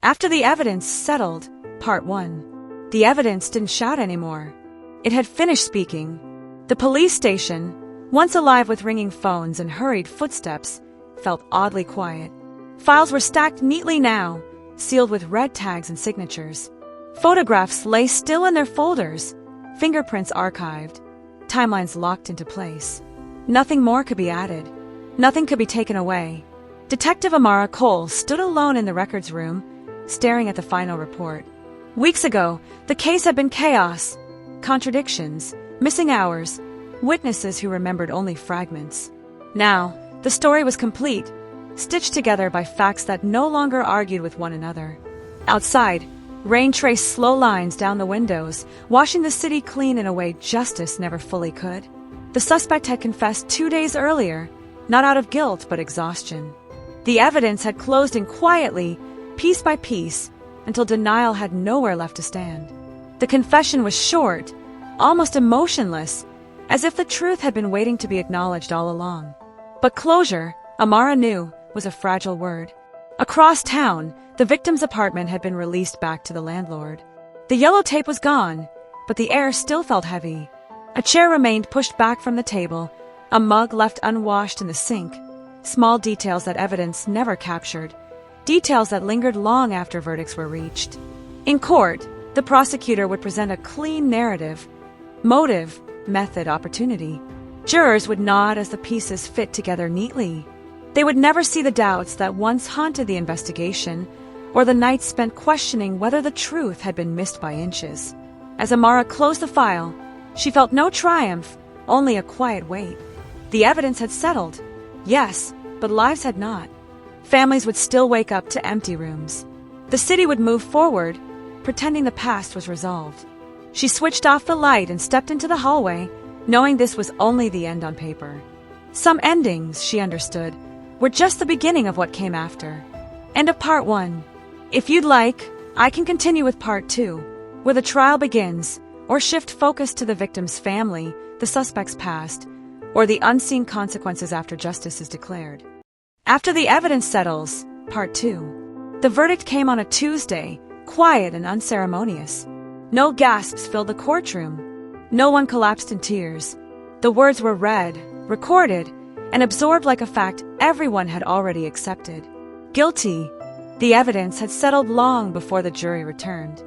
After the evidence settled, Part 1. The evidence didn't shout anymore. It had finished speaking. The police station, once alive with ringing phones and hurried footsteps, felt oddly quiet. Files were stacked neatly now, sealed with red tags and signatures. Photographs lay still in their folders, fingerprints archived, timelines locked into place. Nothing more could be added. Nothing could be taken away. Detective Amara Cole stood alone in the records room, staring at the final report. Weeks ago, the case had been chaos, contradictions, missing hours, witnesses who remembered only fragments. Now, the story was complete, stitched together by facts that no longer argued with one another. Outside, rain traced slow lines down the windows, washing the city clean in a way justice never fully could. The suspect had confessed 2 days earlier, not out of guilt but exhaustion. The evidence had closed in quietly, piece by piece, until denial had nowhere left to stand. The confession was short, almost emotionless, as if the truth had been waiting to be acknowledged all along. But closure, Amara knew, was a fragile word. Across town, the victim's apartment had been released back to the landlord. The yellow tape was gone, but the air still felt heavy. A chair remained pushed back from the table, a mug left unwashed in the sink, small details that evidence never captured, details that lingered long after verdicts were reached. In court, the prosecutor would present a clean narrative, motive, method, opportunity. Jurors would nod as the pieces fit together neatly. They would never see the doubts that once haunted the investigation, or the nights spent questioning whether the truth had been missed by inches. As Amara closed the file, she felt no triumph, only a quiet weight. The evidence had settled, yes, but lives had not. Families would still wake up to empty rooms. The city would move forward, pretending the past was resolved. She switched off the light and stepped into the hallway, knowing this was only the end on paper. Some endings, she understood, were just the beginning of what came after. End of Part 1. If you'd like, I can continue with Part 2, where the trial begins, or shift focus to the victim's family, the suspect's past, or the unseen consequences after justice is declared. After the evidence settles, Part 2. The verdict came on a Tuesday, quiet and unceremonious. No gasps filled the courtroom. No one collapsed in tears. The words were read, recorded, and absorbed like a fact everyone had already accepted. Guilty. The evidence had settled long before the jury returned.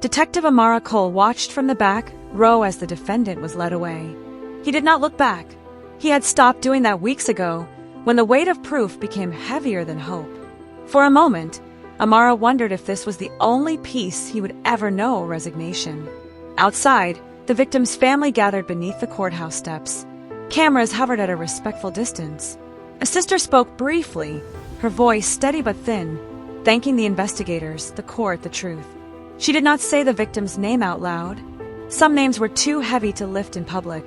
Detective Amara Cole watched from the back row as the defendant was led away. He did not look back. He had stopped doing that weeks ago, when the weight of proof became heavier than hope. For a moment, Amara wondered if this was the only peace he would ever know, resignation. Outside, the victim's family gathered beneath the courthouse steps. Cameras hovered at a respectful distance. A sister spoke briefly, her voice steady but thin, thanking the investigators, the court, the truth. She did not say the victim's name out loud. Some names were too heavy to lift in public.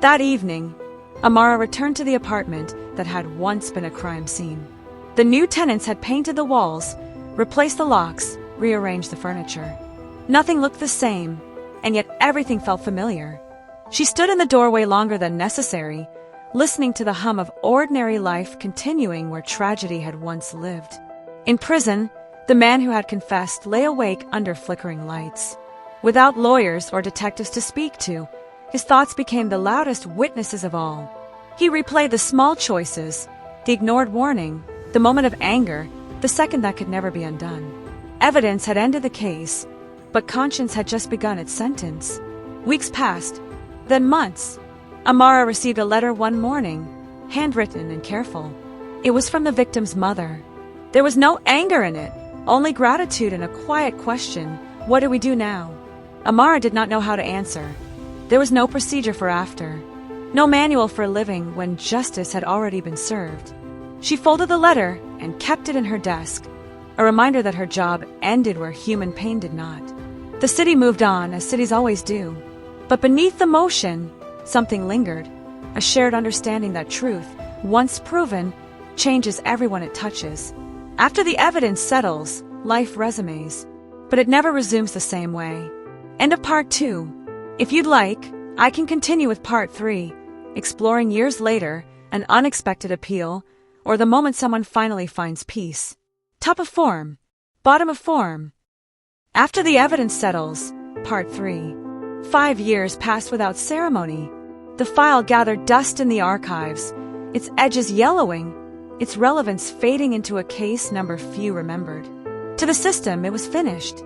That evening, Amara returned to the apartment that had once been a crime scene. The new tenants had painted the walls, replaced the locks, rearranged the furniture. Nothing looked the same, and yet everything felt familiar. She stood in the doorway longer than necessary, listening to the hum of ordinary life continuing where tragedy had once lived. In prison, the man who had confessed lay awake under flickering lights. Without lawyers or detectives to speak to, his thoughts became the loudest witnesses of all. He replayed the small choices, the ignored warning, the moment of anger, the second that could never be undone. Evidence had ended the case, but conscience had just begun its sentence. Weeks passed, then months. Amara received a letter one morning, handwritten and careful. It was from the victim's mother. There was no anger in it, only gratitude and a quiet question, what do we do now? Amara did not know how to answer. There was no procedure for after, no manual for living when justice had already been served. She folded the letter and kept it in her desk, a reminder that her job ended where human pain did not. The city moved on, as cities always do. But beneath the motion, something lingered, a shared understanding that truth, once proven, changes everyone it touches. After the evidence settles, life resumes, but it never resumes the same way. End of Part 2. If you'd like, I can continue with Part 3, exploring years later, an unexpected appeal, or the moment someone finally finds peace. Top of form. bottom of form. After the evidence settles, Part 3. 5 years passed without ceremony. The file gathered dust in the archives, its edges yellowing, its relevance fading into a case number few remembered. To the system, it was finished.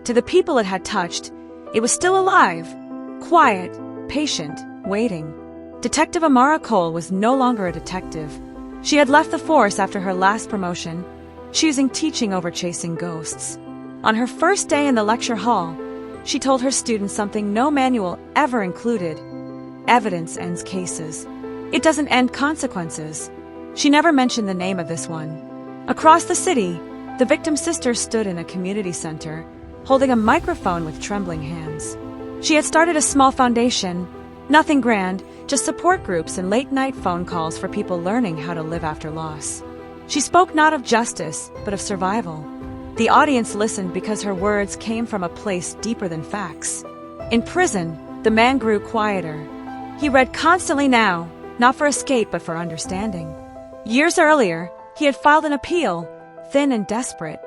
To the people it had touched, it was still alive, quiet, patient, waiting. Detective Amara Cole was no longer a detective. She had left the force after her last promotion, choosing teaching over chasing ghosts. On her first day in the lecture hall, she told her students something no manual ever included. Evidence ends cases. It doesn't end consequences. She never mentioned the name of this one. Across the city, the victim's sister stood in a community center, holding a microphone with trembling hands. She had started a small foundation, nothing grand, just support groups and late-night phone calls for people learning how to live after loss. She spoke not of justice, but of survival. The audience listened because her words came from a place deeper than facts. In prison, the man grew quieter. He read constantly now, not for escape but for understanding. Years earlier, he had filed an appeal, thin and desperate,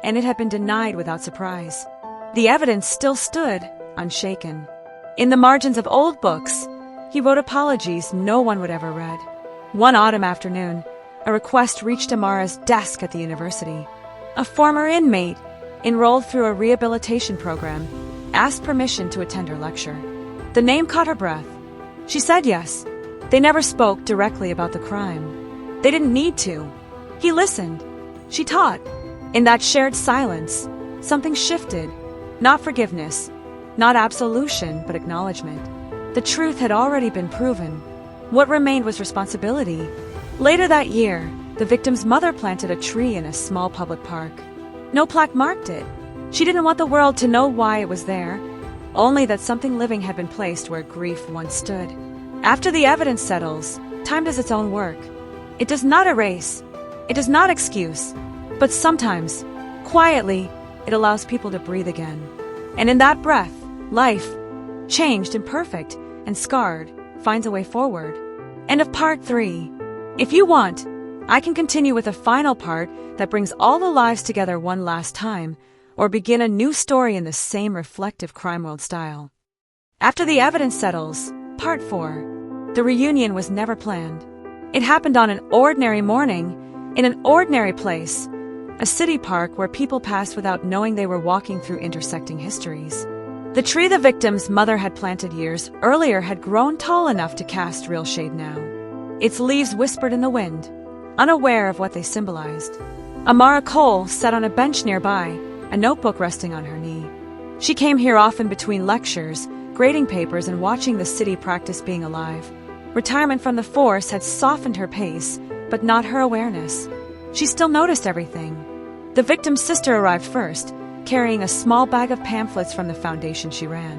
and it had been denied without surprise. The evidence still stood, unshaken. In the margins of old books, he wrote apologies no one would ever read. One autumn afternoon, a request reached Amara's desk at the university. A former inmate, enrolled through a rehabilitation program, asked permission to attend her lecture. The name caught her breath. She said yes. They never spoke directly about the crime. They didn't need to. He listened. She taught. In that shared silence, something shifted. Not forgiveness, not absolution, but acknowledgement. The truth had already been proven. What remained was responsibility. Later that year, the victim's mother planted a tree in a small public park. No plaque marked it. She didn't want the world to know why it was there, only that something living had been placed where grief once stood. After the evidence settles, time does its own work. It does not erase, it does not excuse, but sometimes, quietly, it allows people to breathe again. And in that breath, life, changed, imperfect, and scarred, finds a way forward. End of Part 3. If you want, I can continue with a final part that brings all the lives together one last time, or begin a new story in the same reflective crime world style. After the evidence settles, Part 4. The reunion was never planned. It happened on an ordinary morning, in an ordinary place, a city park where people passed without knowing they were walking through intersecting histories. The tree the victim's mother had planted years earlier had grown tall enough to cast real shade now. Its leaves whispered in the wind, unaware of what they symbolized. Amara Cole sat on a bench nearby, a notebook resting on her knee. She came here often between lectures, grading papers, and watching the city practice being alive. Retirement from the force had softened her pace, but not her awareness. She still noticed everything. The victim's sister arrived first, carrying a small bag of pamphlets from the foundation she ran.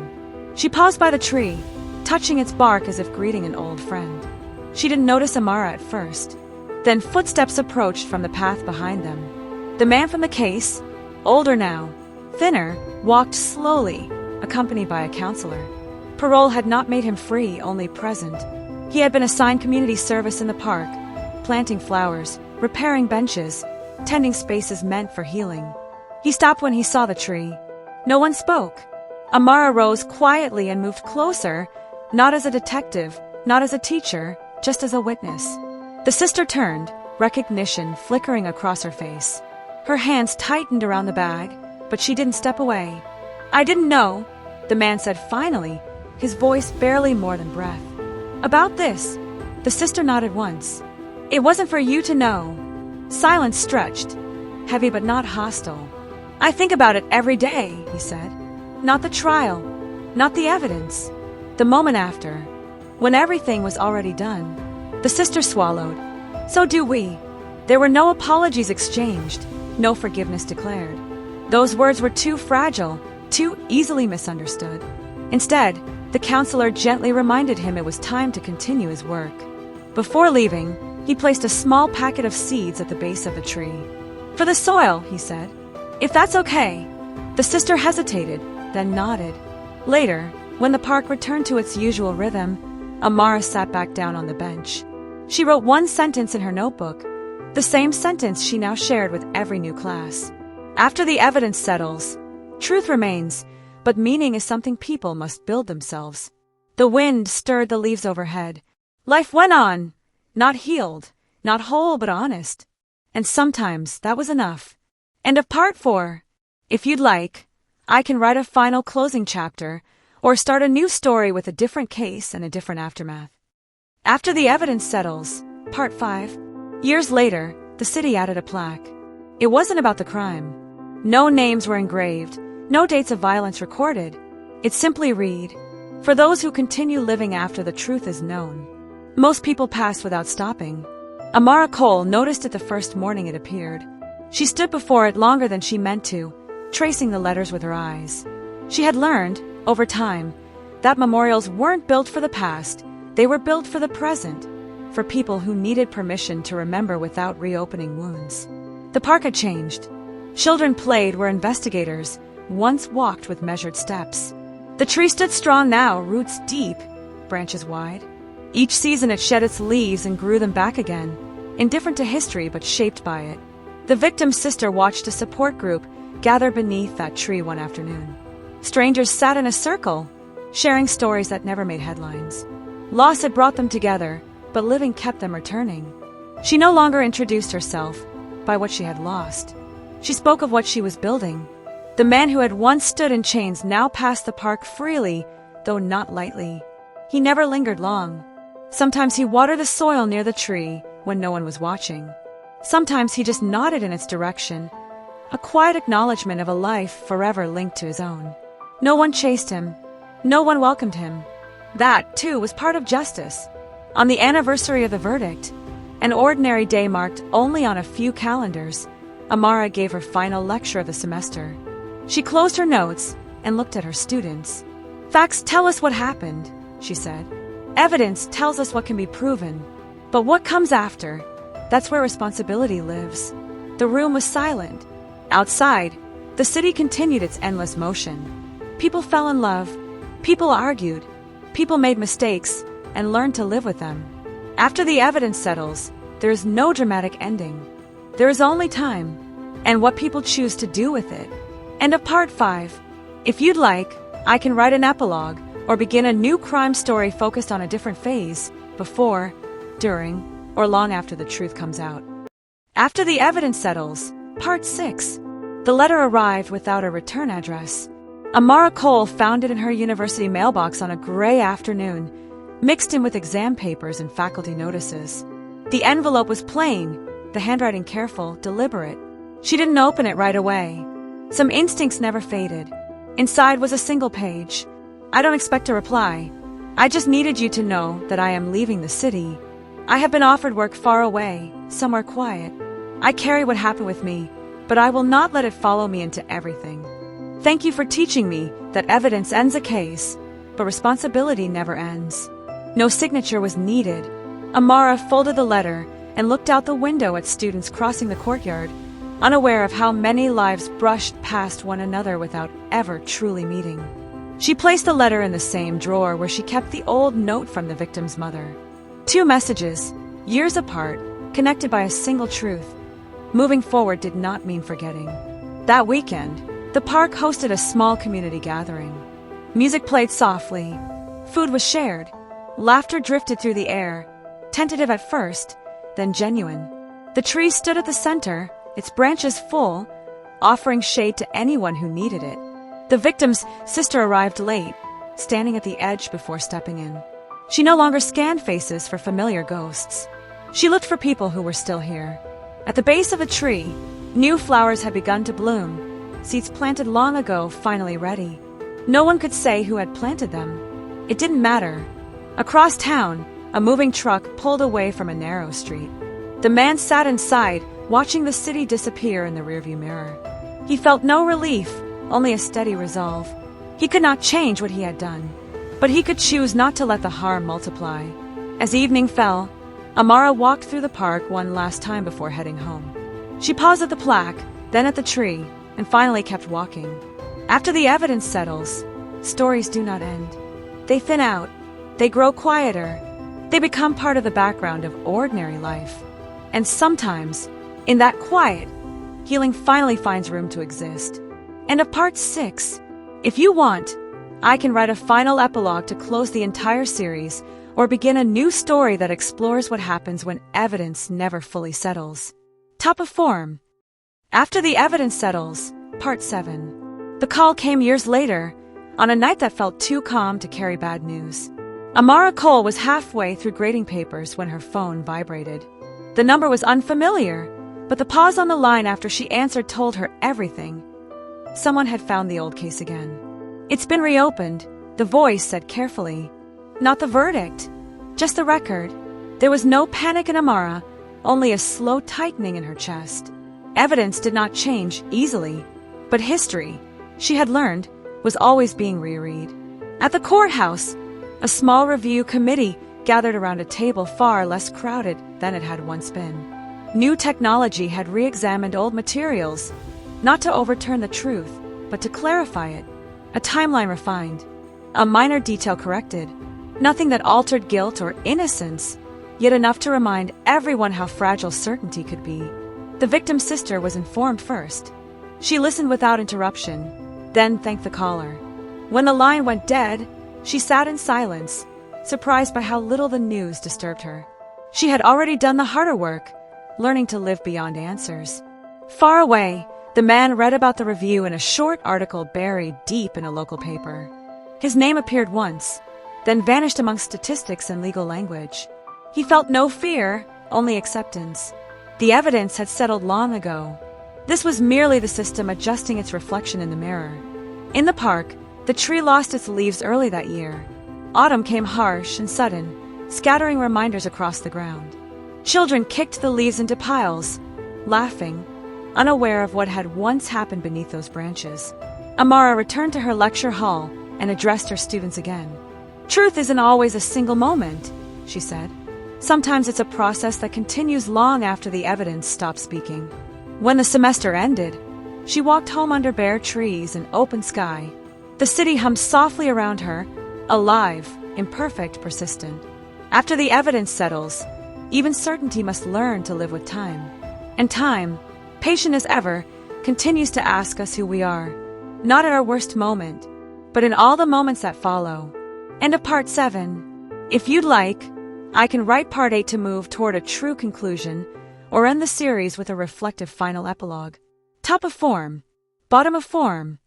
She paused by the tree, touching its bark as if greeting an old friend. She didn't notice Amara at first. Then footsteps approached from the path behind them. The man from the case, older now, thinner, walked slowly, accompanied by a counselor. Parole had not made him free, only present. He had been assigned community service in the park, planting flowers, repairing benches, tending spaces meant for healing. He stopped when he saw the tree. No one spoke. Amara rose quietly and moved closer, not as a detective, not as a teacher, just as a witness. The sister turned, recognition flickering across her face. Her hands tightened around the bag, but she didn't step away. "I didn't know," the man said finally, his voice barely more than breath. "About this." The sister nodded once. "It wasn't for you to know." Silence stretched, heavy but not hostile. "I think about it every day," he said. "Not the trial, not the evidence. The moment after, when everything was already done." The sister swallowed. "So do we." There were no apologies exchanged, no forgiveness declared. Those words were too fragile, too easily misunderstood. Instead, the counselor gently reminded him it was time to continue his work. Before leaving, he placed a small packet of seeds at the base of the tree. "For the soil," he said. "If that's okay." The sister hesitated, then nodded. Later, when the park returned to its usual rhythm, Amara sat back down on the bench. She wrote one sentence in her notebook, the same sentence she now shared with every new class. After the evidence settles, truth remains, but meaning is something people must build themselves. The wind stirred the leaves overhead. Life went on, not healed, not whole but honest. And sometimes that was enough. End of part 4. If you'd like, I can write a final closing chapter, or start a new story with a different case and a different aftermath. After the evidence settles, part 5. Years later, the city added a plaque. It wasn't about the crime. No names were engraved, no dates of violence recorded. It simply read, "For those who continue living after the truth is known." Most people passed without stopping. Amara Cole noticed it the first morning it appeared. She stood before it longer than she meant to, tracing the letters with her eyes. She had learned, over time, that memorials weren't built for the past, they were built for the present, for people who needed permission to remember without reopening wounds. The park had changed. Children played where investigators once walked with measured steps. The tree stood strong now, roots deep, branches wide. Each season it shed its leaves and grew them back again, indifferent to history but shaped by it. The victim's sister watched a support group gather beneath that tree one afternoon. Strangers sat in a circle, sharing stories that never made headlines. Loss had brought them together, but living kept them returning. She no longer introduced herself by what she had lost. She spoke of what she was building. The man who had once stood in chains now passed the park freely, though not lightly. He never lingered long. Sometimes he watered the soil near the tree when no one was watching. Sometimes he just nodded in its direction, a quiet acknowledgement of a life forever linked to his own. No one chased him. No one welcomed him. That, too, was part of justice. On the anniversary of the verdict, an ordinary day marked only on a few calendars, Amara gave her final lecture of the semester. She closed her notes and looked at her students. "Facts tell us what happened," she said. "Evidence tells us what can be proven. But what comes after, that's where responsibility lives." The room was silent. Outside, the city continued its endless motion. People fell in love. People argued. People made mistakes and learned to live with them. After the evidence settles, there is no dramatic ending. There is only time, and what people choose to do with it. End of part 5. If you'd like, I can write an epilogue or begin a new crime story focused on a different phase, before, during, or long after the truth comes out. After the evidence settles, part 6. The letter arrived without a return address. Amara Cole found it in her university mailbox on a gray afternoon, mixed in with exam papers and faculty notices. The envelope was plain, the handwriting careful, deliberate. She didn't open it right away. Some instincts never faded. Inside was a single page. "I don't expect a reply. I just needed you to know that I am leaving the city. I have been offered work far away, somewhere quiet. I carry what happened with me, but I will not let it follow me into everything. Thank you for teaching me that evidence ends a case, but responsibility never ends." No signature was needed. Amara folded the letter and looked out the window at students crossing the courtyard, unaware of how many lives brushed past one another without ever truly meeting. She placed the letter in the same drawer where she kept the old note from the victim's mother. 2 messages, years apart, connected by a single truth. Moving forward did not mean forgetting. That weekend, the park hosted a small community gathering. Music played softly. Food was shared. Laughter drifted through the air, tentative at first, then genuine. The tree stood at the center, its branches full, offering shade to anyone who needed it. The victim's sister arrived late, standing at the edge before stepping in. She no longer scanned faces for familiar ghosts. She looked for people who were still here. At the base of the tree, new flowers had begun to bloom, seeds planted long ago finally ready. No one could say who had planted them. It didn't matter. Across town, a moving truck pulled away from a narrow street. The man sat inside, watching the city disappear in the rearview mirror. He felt no relief, only a steady resolve. He could not change what he had done, but he could choose not to let the harm multiply. As evening fell, Amara walked through the park one last time before heading home. She paused at the plaque, then at the tree, and finally kept walking. After the evidence settles, stories do not end. They thin out. They grow quieter. They become part of the background of ordinary life. And sometimes, in that quiet, healing finally finds room to exist. End of part 6. If you want, I can write a final epilogue to close the entire series, or begin a new story that explores what happens when evidence never fully settles. Top of form. After the evidence settles, part 7. The call came years later, on a night that felt too calm to carry bad news. Amara Cole was halfway through grading papers when her phone vibrated. The number was unfamiliar, but the pause on the line after she answered told her everything. Someone had found the old case again. "It's been reopened," the voice said carefully. Not the verdict, just the record. There was no panic in Amara, only a slow tightening in her chest. Evidence did not change easily, but history, she had learned, was always being reread. At the courthouse, a small review committee gathered around a table far less crowded than it had once been. New technology had re-examined old materials, not to overturn the truth, but to clarify it. A timeline refined, a minor detail corrected, nothing that altered guilt or innocence, yet enough to remind everyone how fragile certainty could be. The victim's sister was informed first. She listened without interruption, then thanked the caller. When the line went dead, she sat in silence, surprised by how little the news disturbed her. She had already done the harder work, learning to live beyond answers. Far away, the man read about the review in a short article buried deep in a local paper. His name appeared once, then vanished among statistics and legal language. He felt no fear, only acceptance. The evidence had settled long ago. This was merely the system adjusting its reflection in the mirror. In the park, the tree lost its leaves early that year. Autumn came harsh and sudden, scattering reminders across the ground. Children kicked the leaves into piles, laughing, unaware of what had once happened beneath those branches. Amara returned to her lecture hall and addressed her students again. "Truth isn't always a single moment," she said. "Sometimes it's a process that continues long after the evidence stops speaking." When the semester ended, she walked home under bare trees and open sky. The city hummed softly around her, alive, imperfect, persistent. After the evidence settles, even certainty must learn to live with time. And time, patient as ever, continues to ask us who we are, not at our worst moment, but in all the moments that follow. End of part 7. If you'd like, I can write part 8 to move toward a true conclusion, or end the series with a reflective final epilogue. Top of form. Bottom of form.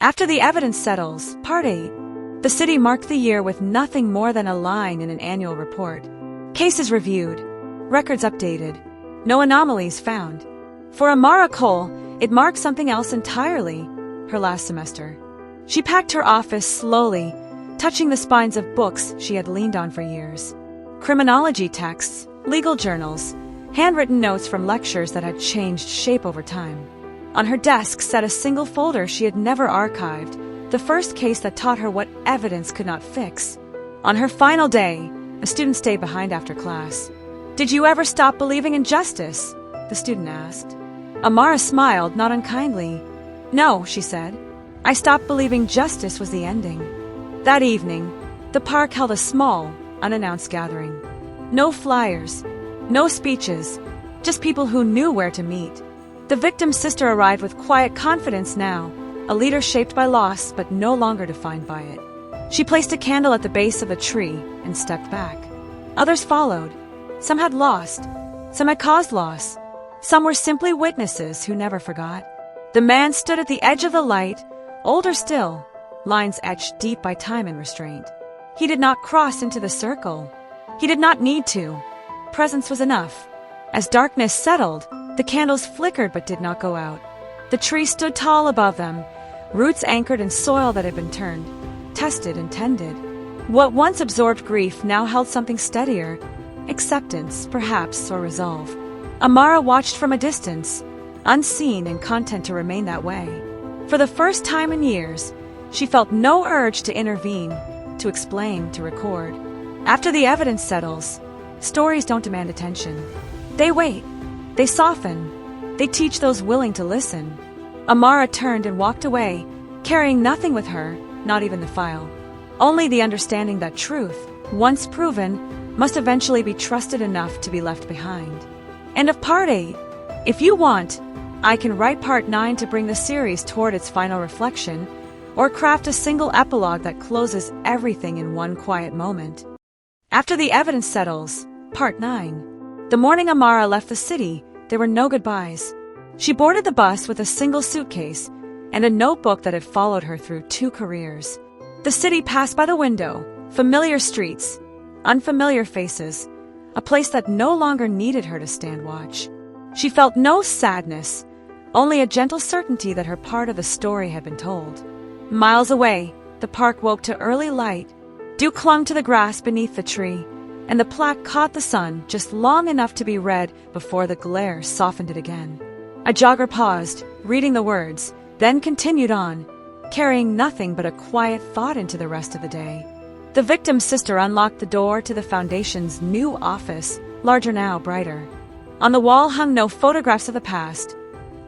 After the evidence settles, part 8. The city marked the year with nothing more than a line in an annual report. Cases reviewed. Records updated. No anomalies found. For Amara Cole, it marked something else entirely, her last semester. She packed her office slowly, touching the spines of books she had leaned on for years. Criminology texts, legal journals, handwritten notes from lectures that had changed shape over time. On her desk sat a single folder she had never archived, the first case that taught her what evidence could not fix. On her final day, a student stayed behind after class. "Did you ever stop believing in justice?" the student asked. Amara smiled, not unkindly. "No," she said. "I stopped believing justice was the ending." That evening, the park held a small, unannounced gathering. No flyers, no speeches, just people who knew where to meet. The victim's sister arrived with quiet confidence now, a leader shaped by loss but no longer defined by it. She placed a candle at the base of the tree and stepped back. Others followed. Some had lost, some had caused loss. Some were simply witnesses who never forgot. The man stood at the edge of the light, older still, lines etched deep by time and restraint. He did not cross into the circle. He did not need to. Presence was enough. As darkness settled, the candles flickered but did not go out. The tree stood tall above them, roots anchored in soil that had been turned, tested and tended. What once absorbed grief now held something steadier, acceptance, perhaps, or resolve. Amara watched from a distance, unseen and content to remain that way. For the first time in years, she felt no urge to intervene, to explain, to record. After the evidence settles, stories don't demand attention. They wait. They soften. They teach those willing to listen. Amara turned and walked away, carrying nothing with her, not even the file. Only the understanding that truth, once proven, must eventually be trusted enough to be left behind. End of part 8. If you want, I can write Part 9 to bring the series toward its final reflection, or craft a single epilogue that closes everything in one quiet moment. After the evidence settles, Part 9. The morning Amara left the city, there were no goodbyes. She boarded the bus with a single suitcase and a notebook that had followed her through 2 careers. The city passed by the window, familiar streets, unfamiliar faces, a place that no longer needed her to stand watch. She felt no sadness, only a gentle certainty that her part of the story had been told. Miles away, the park woke to early light. Dew clung to the grass beneath the tree, and the plaque caught the sun just long enough to be read before the glare softened it again. A jogger paused, reading the words, then continued on, carrying nothing but a quiet thought into the rest of the day. The victim's sister unlocked the door to the foundation's new office, larger now, brighter. On the wall hung no photographs of the past,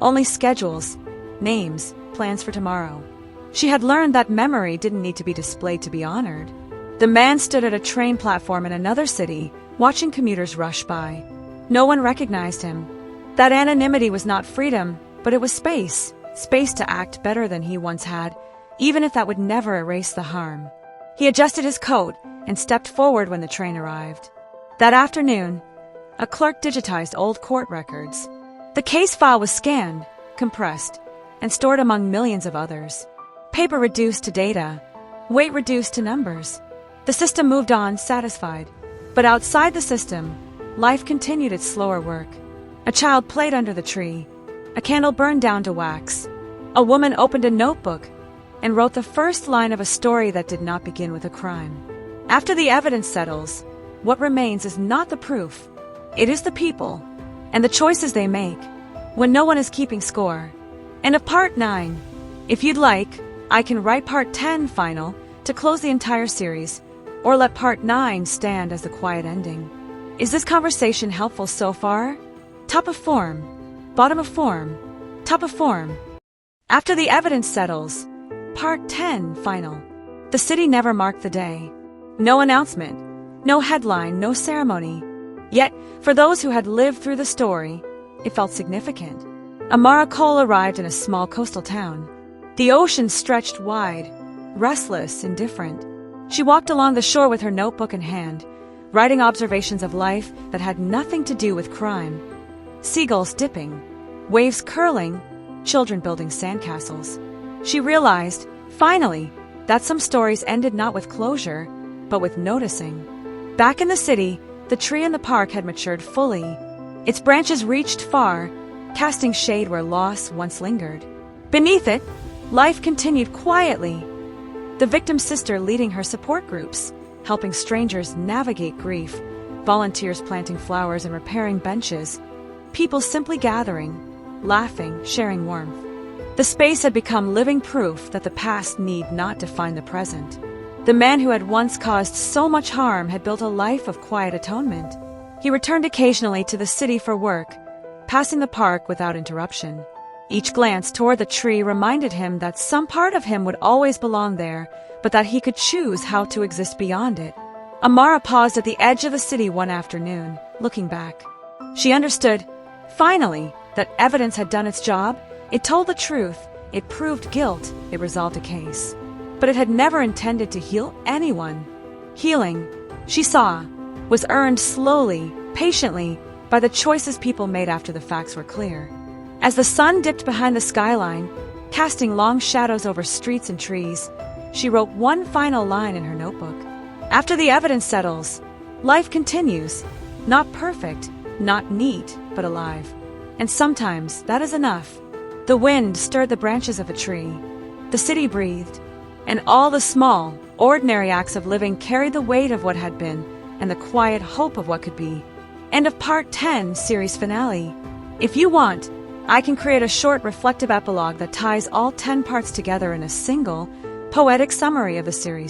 only schedules, names, plans for tomorrow. She had learned that memory didn't need to be displayed to be honored. The man stood at a train platform in another city, watching commuters rush by. No one recognized him. That anonymity was not freedom, but it was space to act better than he once had, even if that would never erase the harm. He adjusted his coat and stepped forward when the train arrived. That afternoon, a clerk digitized old court records. The case file was scanned, compressed, and stored among millions of others. Paper reduced to data, weight reduced to numbers. The system moved on, satisfied. But outside the system, life continued its slower work. A child played under the tree. A candle burned down to wax. A woman opened a notebook and wrote the first line of a story that did not begin with a crime. After the evidence settles, what remains is not the proof. It is the people and the choices they make when no one is keeping score. And of Part 9, if you'd like, I can write Part 10 final to close the entire series, or let Part 9 stand as the quiet ending. Is this conversation helpful so far? Top of form, bottom of form, top of form. After the evidence settles, Part 10 final. The city never marked the day. No announcement, no headline, no ceremony. Yet, for those who had lived through the story, it felt significant. Amara Cole arrived in a small coastal town. The ocean stretched wide, restless, indifferent. She walked along the shore with her notebook in hand, writing observations of life that had nothing to do with crime. Seagulls dipping, waves curling, children building sandcastles. She realized, finally, that some stories ended not with closure, but with noticing. Back in the city, the tree in the park had matured fully. Its branches reached far, casting shade where loss once lingered. Beneath it, life continued quietly. The victim's sister leading her support groups, helping strangers navigate grief, volunteers planting flowers and repairing benches, people simply gathering, laughing, sharing warmth. The space had become living proof that the past need not define the present. The man who had once caused so much harm had built a life of quiet atonement. He returned occasionally to the city for work, passing the park without interruption. Each glance toward the tree reminded him that some part of him would always belong there, but that he could choose how to exist beyond it. Amara paused at the edge of the city one afternoon, looking back. She understood, finally, that evidence had done its job. It told the truth, it proved guilt, it resolved a case. But it had never intended to heal anyone. Healing, she saw, was earned slowly, patiently, by the choices people made after the facts were clear. As the sun dipped behind the skyline, casting long shadows over streets and trees, she wrote one final line in her notebook. After the evidence settles, life continues, not perfect, not neat, but alive. And sometimes that is enough. The wind stirred the branches of a tree. The city breathed. And all the small, ordinary acts of living carried the weight of what had been and the quiet hope of what could be. End of Part 10 series finale. If you want, I can create a short reflective epilogue that ties all 10 parts together in a single, poetic summary of the series.